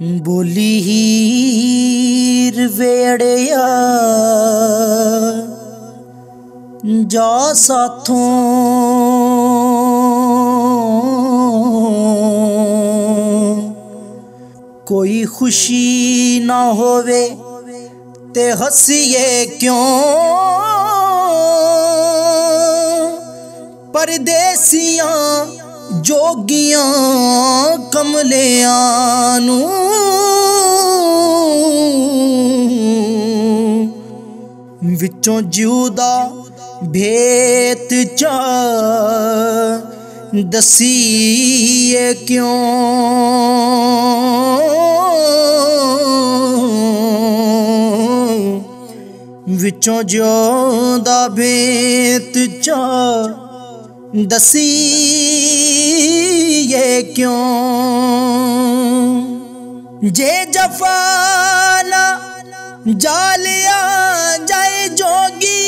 बोली हीर वेड़िया जा साथों कोई खुशी ना होवे ते हसीए क्यों। परदेसियां जोगियां कमलियां नू विचों जिउदा भेत चा दसीए क्यों। विचों जिउदा भेत चा दसीए क्यों। जे जफाना जालिया जाए जोगी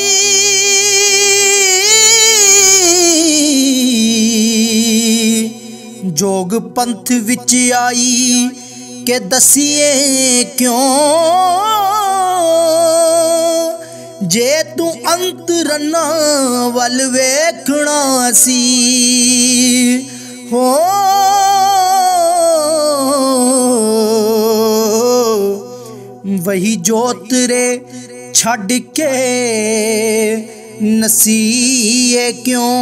जोग पंथ विच आई के दसीए क्यों। जे तू अंत रन्ना वल वेखना सी हो वही जोत रे छड़ के नसीए क्यों।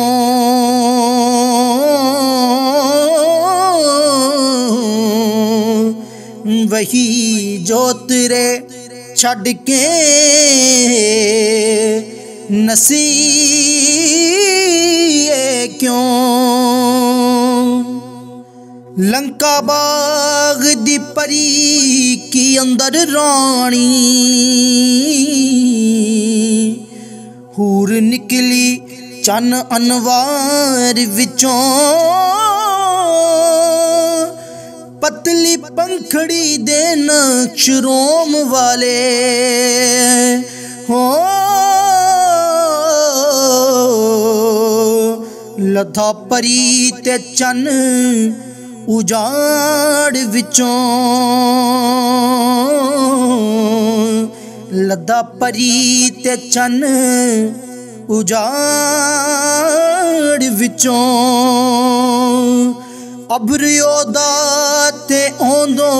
वही जोत रे छड़ के नसीए क्यों। लंका बाग दी परी की अंदर रानी हूर निकली चन अनवार विचों। पतली पंखड़ी दे नक्षरोम वाले हो लथा परी ते चन उजाड़ विचों। लदा परी ते चन उजाड़ विचों। अबरियोदा ते ओंदो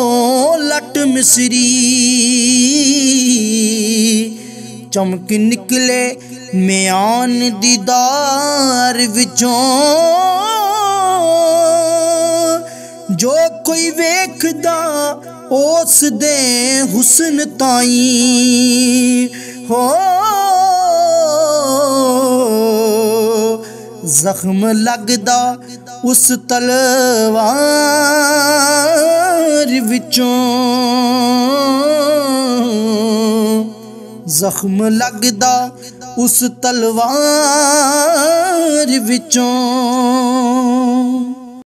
लट मिसरी चमक निकले म्यान दीदार विचों। जो कोई वेखदा उस दे हुस्न ताई हो जख्म लगदा उस तलवार विचों। जख्म लगदा उस तलवार विचों।